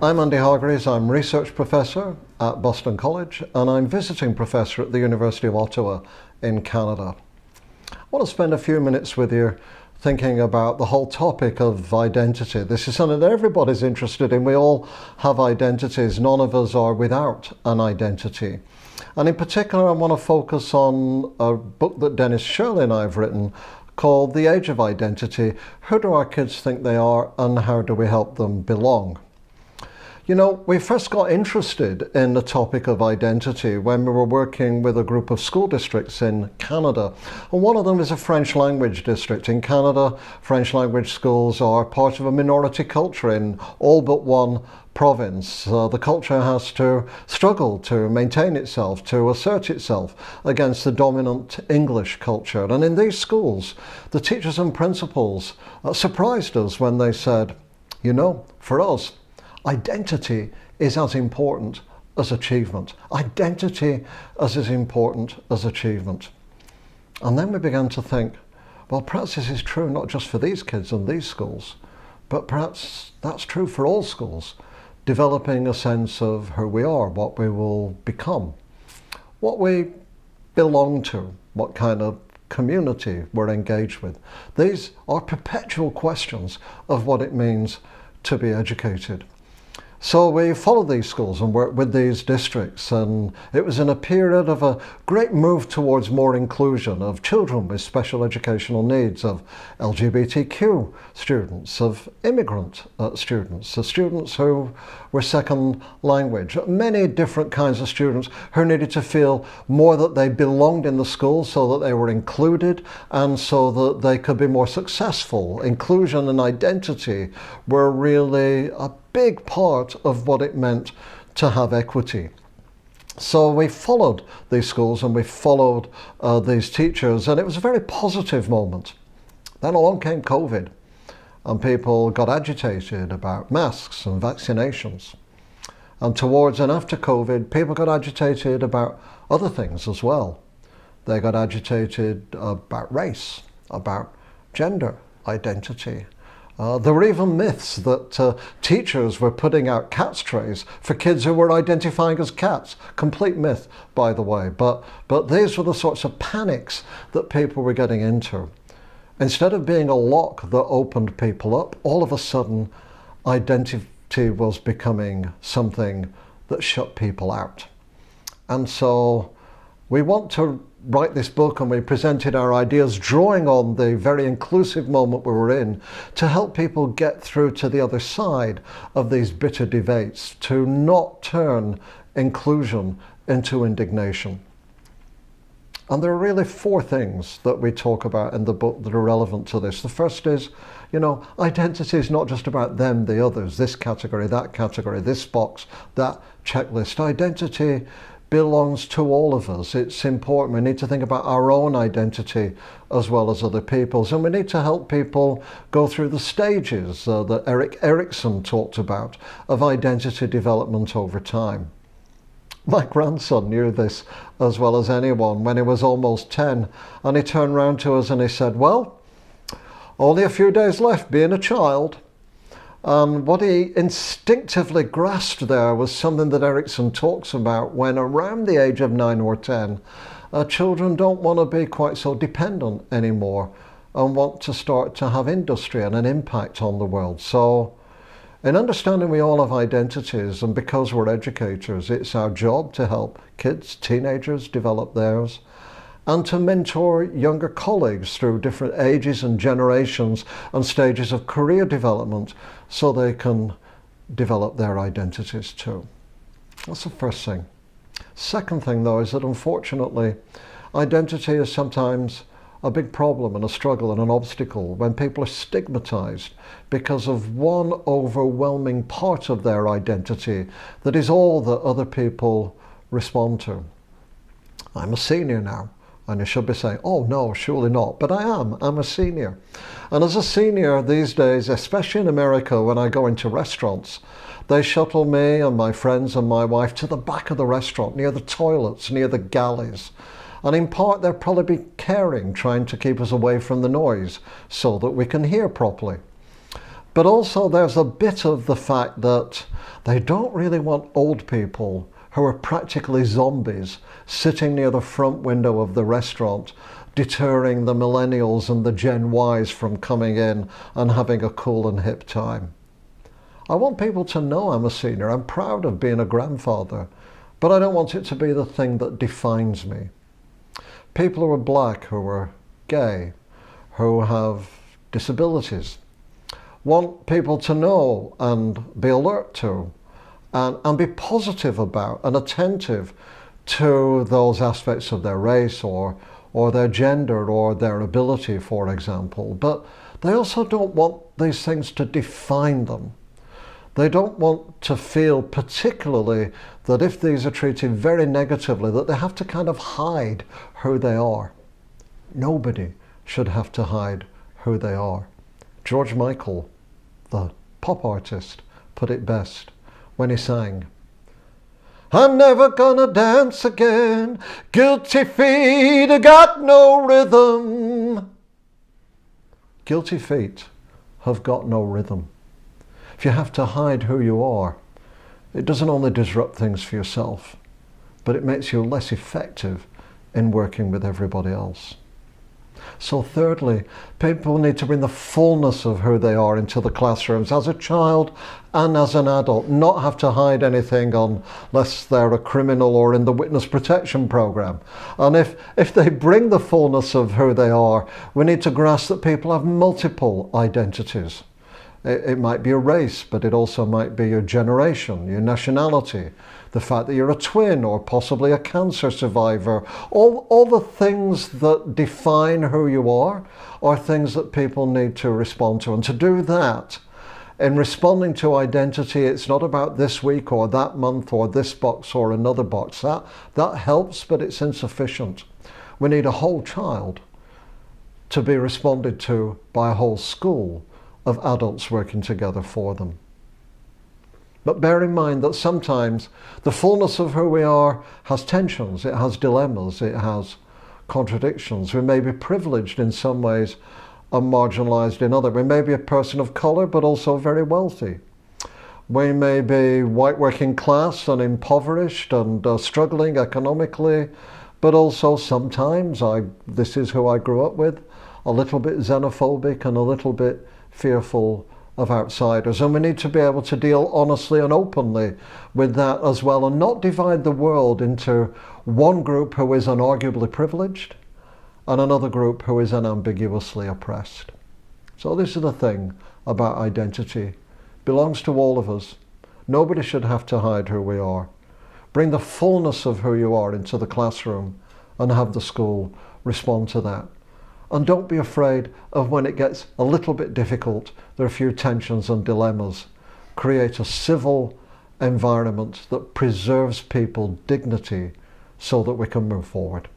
I'm Andy Hargreaves. I'm Research Professor at Boston College and I'm Visiting Professor at the University of Ottawa in Canada. I want to spend a few minutes with you thinking about the whole topic of identity. This is something that everybody's interested in. We all have identities. None of us are without an identity. And in particular, I want to focus on a book that Dennis Shirley and I have written called The Age of Identity. Who do our kids think they are and how do we help them belong? You know, we first got interested in the topic of identity when we were working with a group of school districts in Canada. And one of them is a French language district. In Canada, French language schools are part of a minority culture in all but one province. The culture has to struggle to maintain itself, to assert itself against the dominant English culture. And in these schools, the teachers and principals surprised us when they said, you know, for us, identity is as important as achievement. Identity is as important as achievement. And then we began to think, well, perhaps this is true not just for these kids and these schools, but perhaps that's true for all schools, developing a sense of who we are, what we will become, what we belong to, what kind of community we're engaged with. These are perpetual questions of what it means to be educated. So we followed these schools and worked with these districts, and it was in a period of a great move towards more inclusion of children with special educational needs, of LGBTQ students, of immigrant students, of students who were second language, many different kinds of students who needed to feel more that they belonged in the school so that they were included and so that they could be more successful. Inclusion and identity were really a big part of what it meant to have equity. So we followed these schools and we followed these teachers, and it was a very positive moment. Then along came COVID and people got agitated about masks and vaccinations. And towards and after COVID, people got agitated about other things as well. They got agitated about race, about gender identity. There were even myths that teachers were putting out cats trays for kids who were identifying as cats. Complete myth, by the way. But these were the sorts of panics that people were getting into. Instead of being a lock that opened people up, all of a sudden identity was becoming something that shut people out. And so we want to write this book, and we presented our ideas drawing on the very inclusive moment we were in to help people get through to the other side of these bitter debates, to not turn inclusion into indignation. And there are really four things that we talk about in the book that are relevant to this. The first is, you know, identity is not just about them, the others, this category, this box, that checklist. Identity belongs to all of us. It's important. We need to think about our own identity as well as other people's, and we need to help people go through the stages that Erik Erikson talked about of identity development over time. My grandson knew this as well as anyone when he was almost 10, and he turned around to us and he said, well, only a few days left being a child. And what he instinctively grasped there was something that Erikson talks about when around the age of 9 or 10, children don't want to be quite so dependent anymore and want to start to have industry and an impact on the world. So in understanding we all have identities, and because we're educators, it's our job to help kids, teenagers develop theirs, and to mentor younger colleagues through different ages and generations and stages of career development so they can develop their identities too. That's the first thing. Second thing, though, is that unfortunately, identity is sometimes a big problem and a struggle and an obstacle when people are stigmatized because of one overwhelming part of their identity that is all that other people respond to. I'm a senior now. And you should be saying, oh no, surely not. But I'm a senior. And as a senior these days, especially in America, when I go into restaurants, they shuttle me and my friends and my wife to the back of the restaurant, near the toilets, near the galleys. And in part, they'll probably be caring, trying to keep us away from the noise so that we can hear properly. But also there's a bit of the fact that they don't really want old people who are practically zombies sitting near the front window of the restaurant, deterring the millennials and the Gen Ys from coming in and having a cool and hip time. I want people to know I'm a senior. I'm proud of being a grandfather, but I don't want it to be the thing that defines me. People who are black, who are gay, who have disabilities, want people to know and be alert to and be positive about and attentive to those aspects of their race or their gender or their ability, for example. But they also don't want these things to define them. They don't want to feel particularly that if these are treated very negatively, that they have to kind of hide who they are. Nobody should have to hide who they are. George Michael, the pop artist, put it best when he sang, "I'm never gonna dance again, guilty feet have got no rhythm." Guilty feet have got no rhythm. If you have to hide who you are, it doesn't only disrupt things for yourself, but it makes you less effective in working with everybody else. So thirdly, people need to bring the fullness of who they are into the classrooms as a child and as an adult, not have to hide anything unless they're a criminal or in the witness protection program. And if they bring the fullness of who they are, we need to grasp that people have multiple identities. It might be a race, but it also might be your generation, your nationality, the fact that you're a twin or possibly a cancer survivor. All the things that define who you are things that people need to respond to. And to do that, in responding to identity, it's not about this week or that month or this box or another box. That helps, but it's insufficient. We need a whole child to be responded to by a whole school of adults working together for them. But bear in mind that sometimes the fullness of who we are has tensions, it has dilemmas, it has contradictions. We may be privileged in some ways and marginalized in others. We may be a person of color but also very wealthy. We may be white working class and impoverished and struggling economically, but also sometimes, this is who I grew up with, a little bit xenophobic and a little bit fearful of outsiders. And we need to be able to deal honestly and openly with that as well, and not divide the world into one group who is unarguably privileged and another group who is unambiguously oppressed. So this is the thing about identity. It belongs to all of us. Nobody should have to hide who we are. Bring the fullness of who you are into the classroom and have the school respond to that. And don't be afraid of when it gets a little bit difficult. There are a few tensions and dilemmas. Create a civil environment that preserves people's dignity so that we can move forward.